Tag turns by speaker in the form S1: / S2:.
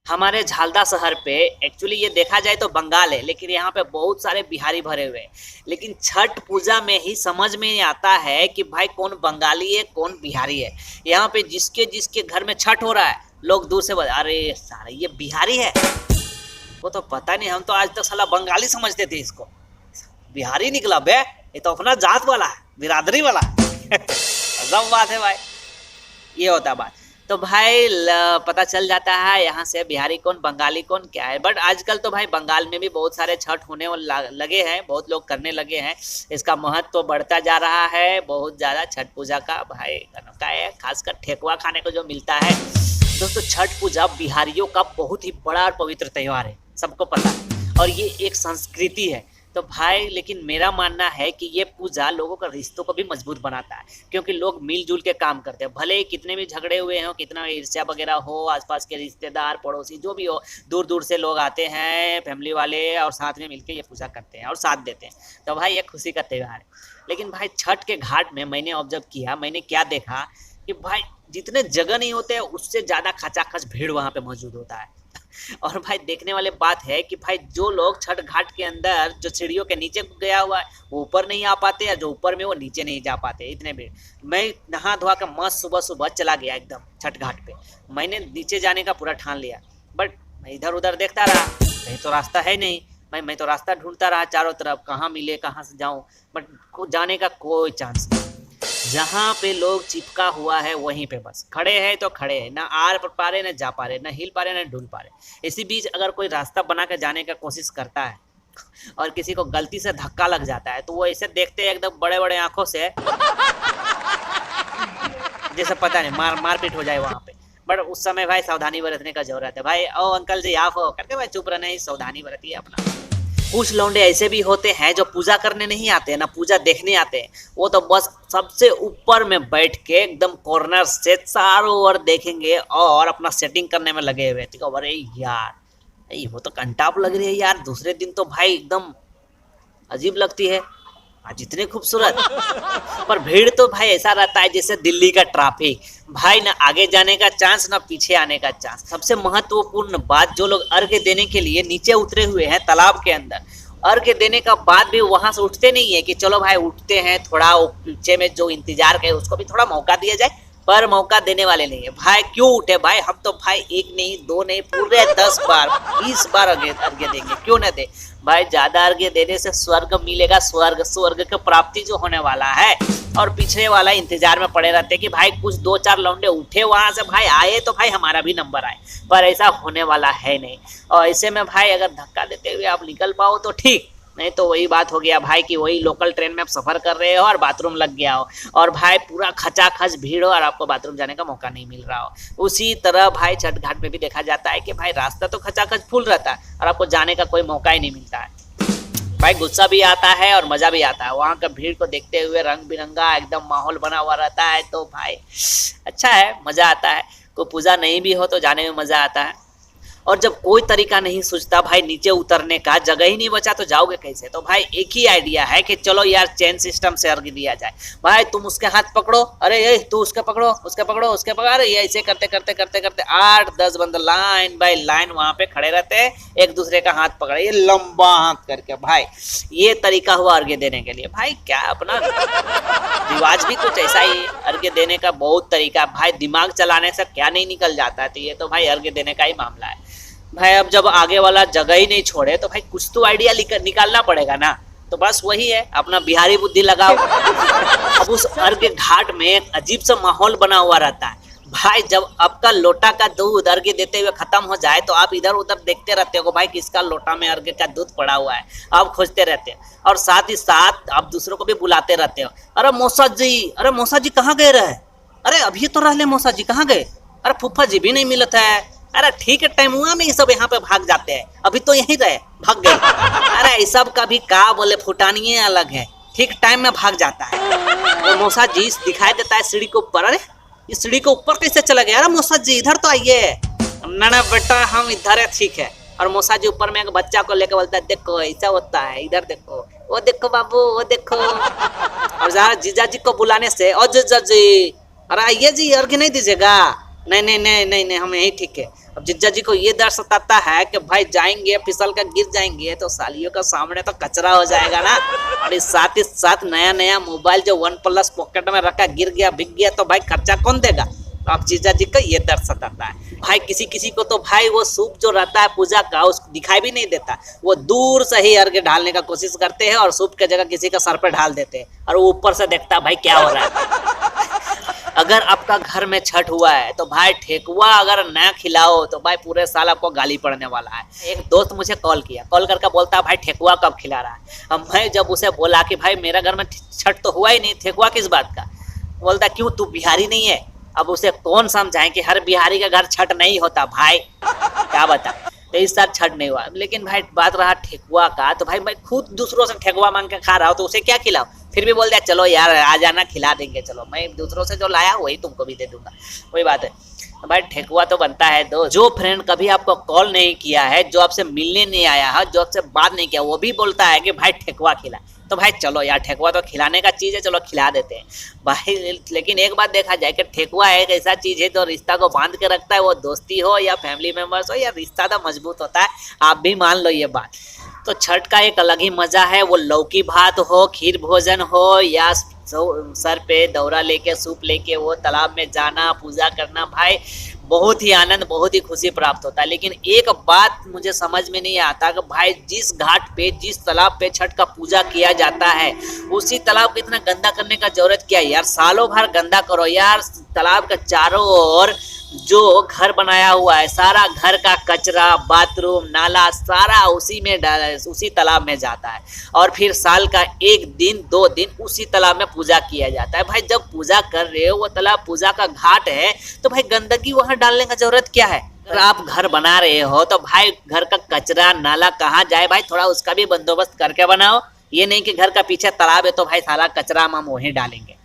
S1: हमारे झालदा शहर पे एक्चुअली ये देखा जाए तो बंगाल है, लेकिन यहाँ पे बहुत सारे बिहारी भरे हुए हैं। लेकिन छठ पूजा में ही समझ में नहीं आता है कि भाई कौन बंगाली है कौन बिहारी है। यहाँ पे जिसके जिसके घर में छठ हो रहा है, लोग दूर से बोल अरे सारे ये बिहारी है। वो तो पता नहीं, हम तो आज तक साला बंगाली समझते थे इसको। बिहारी निकला बे, ये तो अपना जात वाला है, बिरादरी वाला है। सब बात है भाई, ये होता बात। तो भाई पता चल जाता है यहाँ से बिहारी कौन बंगाली कौन क्या है। बट आजकल तो भाई बंगाल में भी बहुत सारे छठ होने लगे हैं, बहुत लोग करने लगे हैं। इसका महत्व तो बढ़ता जा रहा है बहुत ज़्यादा। छठ पूजा का भाई अनोखा है, खासकर ठेकुआ खाने को जो मिलता है। दोस्तों छठ पूजा बिहारियों का बहुत ही बड़ा और पवित्र त्यौहार है, सबको पता है, और ये एक संस्कृति है। तो भाई लेकिन मेरा मानना है कि ये पूजा लोगों का रिश्तों को भी मजबूत बनाता है, क्योंकि लोग मिलजुल के काम करते हैं। भले ही कितने भी झगड़े हुए हों, कितना ईर्ष्या वगैरह हो, आसपास के रिश्तेदार पड़ोसी जो भी हो, दूर दूर से लोग आते हैं फैमिली वाले, और साथ में मिलकर ये पूजा करते हैं और साथ देते हैं। तो भाई ये खुशी का त्यौहार है। लेकिन भाई छठ के घाट में मैंने ऑब्जर्व किया, मैंने क्या देखा कि भाई जितने जगह नहीं होते उससे ज़्यादा खचाखच भीड़ वहाँ पे मौजूद होता है। और भाई देखने वाली बात है कि भाई जो लोग छठ घाट के अंदर जो सीढ़ियों के नीचे गया हुआ है वो ऊपर नहीं आ पाते, या जो ऊपर में वो नीचे नहीं जा पाते, इतने भीड़। मैं नहा धोआ कर मस्त सुबह सुबह चला गया एकदम छठ घाट पे। मैंने नीचे जाने का पूरा ठान लिया, बट मैं इधर उधर देखता रहा, कहीं तो रास्ता है नहीं। मैं तो रास्ता ढूंढता रहा चारों तरफ, कहाँ मिले कहाँ से जाऊँ, बट जाने का कोई चांस नहीं। जहाँ पे लोग चिपका हुआ है वहीं पे बस खड़े हैं तो खड़े हैं, ना आर पा रहे, ना जा पा रहे, ना हिल पा रहे, ना ढूंढ पा रहे। इसी बीच अगर कोई रास्ता बना कर जाने का कोशिश करता है और किसी को गलती से धक्का लग जाता है, तो वो ऐसे देखते हैं एकदम बड़े बड़े आंखों से, जैसे पता नहीं मारपीट हो जाए वहाँ पे। बट उस समय भाई सावधानी बरतने का जरूरत है। भाई ओ अंकल जी आप हो करके भाई चुप रहना ही, सावधानी बरतिए अपना। कुछ लौंडे ऐसे भी होते हैं जो पूजा करने नहीं आते ना पूजा देखने आते हैं। वो तो बस सबसे ऊपर में बैठ के एकदम कॉर्नर से चारों ओर देखेंगे और अपना सेटिंग करने में लगे हुए थे। अरे यार वो तो कंटाप लग रही है यार, दूसरे दिन तो भाई एकदम अजीब लगती है, आज इतने खूबसूरत। पर भीड़ तो भाई ऐसा रहता है जैसे दिल्ली का ट्रैफिक, भाई ना आगे जाने का चांस ना पीछे आने का चांस। सबसे महत्वपूर्ण बात, जो लोग अर्घ्य देने के लिए नीचे उतरे हुए हैं तालाब के अंदर, अर्घ्य देने का बाद भी वहां से उठते नहीं है कि चलो भाई उठते हैं, थोड़ा पीछे में जो इंतजार करे उसको भी थोड़ा मौका दिया जाए, पर मौका देने वाले नहीं है। भाई क्यों उठे भाई, हम तो भाई एक नहीं दो नहीं पूरे 10 बार 20 बार अर्घ्य देंगे, क्यों ना दे भाई। ज्यादा अर्घ्य देने से स्वर्ग मिलेगा, स्वर्ग की प्राप्ति जो होने वाला है। और पिछले वाला इंतजार में पड़े रहते कि भाई कुछ 2-4 लौंडे उठे वहां से, भाई आए तो भाई हमारा भी नंबर आए, पर ऐसा होने वाला है नहीं। और ऐसे में भाई अगर धक्का देते हुए आप निकल पाओ तो ठीक, नहीं तो वही बात हो गया भाई कि वही लोकल ट्रेन में आप सफर कर रहे हो और बाथरूम लग गया हो, और भाई पूरा खचाखच भीड़ हो और आपको बाथरूम जाने का मौका नहीं मिल रहा हो। उसी तरह भाई छठ घाट पे भी देखा जाता है कि भाई रास्ता तो खचाखच फुल रहता है और आपको जाने का कोई मौका ही नहीं मिलता है। भाई गुस्सा भी आता है और मजा भी आता है, वहाँ का भीड़ को देखते हुए रंग बिरंगा एकदम माहौल बना हुआ रहता है। तो भाई अच्छा है, मजा आता है। कोई पूजा नहीं भी हो तो जाने में मजा आता है। और जब कोई तरीका नहीं सूझता भाई नीचे उतरने का, जगह ही नहीं बचा तो जाओगे कैसे, तो भाई एक ही आइडिया है कि चलो यार चेन सिस्टम से अर्घ्य दिया जाए। भाई तुम उसके हाथ पकड़ो, अरे ये तू उसके पकड़ो, उसके पकड़ो, उसके पकड़ो, अरे ये ऐसे करते करते करते करते 8-10 बंदे लाइन बाय लाइन वहां पे खड़े रहते हैं, एक दूसरे का हाथ पकड़े, ये लंबा हाथ करके। भाई ये तरीका हुआ अर्घ्य देने के लिए। भाई क्या अपना रिवाज भी कुछ ऐसा ही, अर्घ्य देने का बहुत तरीका। भाई दिमाग चलाने से क्या नहीं निकल जाता है, तो ये तो भाई अर्घ्य देने का ही मामला है। भाई अब जब आगे वाला जगह ही नहीं छोड़े तो भाई कुछ तो आइडिया निकालना पड़ेगा ना, तो बस वही है, अपना बिहारी बुद्धि लगाओ। अब उस अर्घ्य घाट में एक अजीब सा माहौल बना हुआ रहता है। भाई जब आपका लोटा का दूध अर्घ्य देते हुए खत्म हो जाए तो आप इधर उधर देखते रहते हो भाई किसका लोटा में अर्घ्य का दूध पड़ा हुआ है, आप खोजते रहते हो। और साथ ही साथ आप दूसरों को भी बुलाते रहते हो, अरे मौसा जी कहाँ गए रहे, अरे अभी तो रहले मौसा जी कहाँ गए, अरे फूफा जी भी नहीं मिलत है, अरे ठीक है टाइम हुआ में ये सब यहाँ पे भाग जाते हैं, अभी तो यहीं रहे भाग गए। अरे इस सब का भी का बोले फुटानिए अलग है, ठीक टाइम में भाग जाता है। और मौसा जी दिखाई देता है सीढ़ी के ऊपर, अरे इस सीढ़ी के ऊपर कैसे चला गया, अरे मौसा जी इधर तो आइए, ना बेटा हम इधर है, ठीक है। और मौसा जी ऊपर में एक बच्चा को लेकर बोलता है देखो ऐसा होता है, इधर देखो, वो देखो बाबू वो देखो। और जरा जीजा जी को बुलाने से, और जीजा जी अरे आइए जी अर्घ्य नहीं दीजिएगा, नहीं नहीं नहीं नहीं नहीं हम यही ठीक है। अब जीजा जी को ये डर सताता है कि भाई जाएंगे फिसल कर गिर जाएंगे तो सालियों का सामने तो कचरा हो जाएगा ना, और इस साथ ही साथ नया नया मोबाइल जो वन प्लस पॉकेट में रखा गिर गया बिक गया तो भाई खर्चा कौन देगा। तो अब जीजा जी का ये डर सताता है भाई। किसी किसी को तो भाई वो सूप जो रहता है पूजा का उसको दिखाई भी नहीं देता, वो दूर से ही अर्घ्य ढालने का कोशिश करते हैं और सूप की जगह किसी का सर पे ढाल देते हैं और वो ऊपर से देखता है भाई क्या हो रहा है। अगर आपका घर में छठ हुआ है तो भाई ठेकुआ अगर न खिलाओ तो भाई पूरे साल आपको गाली पड़ने वाला है। एक दोस्त मुझे कॉल करके बोलता है भाई ठेकुआ कब खिला रहा है। अब मैं जब उसे बोला कि भाई मेरा घर में छठ तो हुआ ही नहीं, ठेकुआ किस बात का, बोलता क्यों तू बिहारी नहीं है। अब उसे कौन समझाए कि हर बिहारी का घर छठ नहीं होता भाई, क्या बता। तो इस साल छठ नहीं हुआ, लेकिन भाई बात रहा ठेकुआ का, तो भाई मैं खुद दूसरों से ठेकुआ मांग के खा रहा हूँ तो उसे क्या खिलाऊं। फिर भी बोल दिया चलो यार आ जाना खिला देंगे, चलो मैं दूसरों से जो लाया वही तुमको भी दे दूंगा, वही बात है। भाई ठेकुआ तो बनता है। दो जो फ्रेंड कभी आपको कॉल नहीं किया है, जो आपसे मिलने नहीं आया है, जो आपसे बात नहीं किया, वो भी बोलता है कि भाई ठेकुआ खिला, तो भाई चलो यार ठेकुआ तो खिलाने का चीज़ है, चलो खिला देते हैं भाई। लेकिन एक बात देखा जाए कि ठेकुआ एक ऐसा चीज़ है जो रिश्ता को बांध के रखता है, वो दोस्ती हो या फैमिली मेम्बर्स हो या रिश्ता तो मजबूत होता है, आप भी मान लो ये बात। तो छठ का एक अलग ही मज़ा है, वो लौकी भात हो, खीर भोजन हो या सर पे दौरा लेके सूप लेके वो तालाब में जाना पूजा करना, भाई बहुत ही आनंद बहुत ही खुशी प्राप्त होता है। लेकिन एक बात मुझे समझ में नहीं आता कि भाई जिस घाट पे जिस तालाब पे छठ का पूजा किया जाता है उसी तालाब को इतना गंदा करने का जरूरत क्या है यार। सालों भर गंदा करो यार, तालाब के चारों ओर जो घर बनाया हुआ है सारा घर का कचरा बाथरूम नाला सारा उसी में उसी तालाब में जाता है, और फिर साल का एक दिन 2 दिन उसी तालाब में पूजा किया जाता है। भाई जब पूजा कर रहे हो वो तालाब पूजा का घाट है तो भाई गंदगी वहां डालने का जरूरत क्या है। अगर आप घर बना रहे हो तो भाई घर का कचरा नाला कहाँ जाए भाई, थोड़ा उसका भी बंदोबस्त करके बनाओ। ये नहीं कि घर का पीछे तालाब है तो भाई सारा कचरा हम वहीं डालेंगे।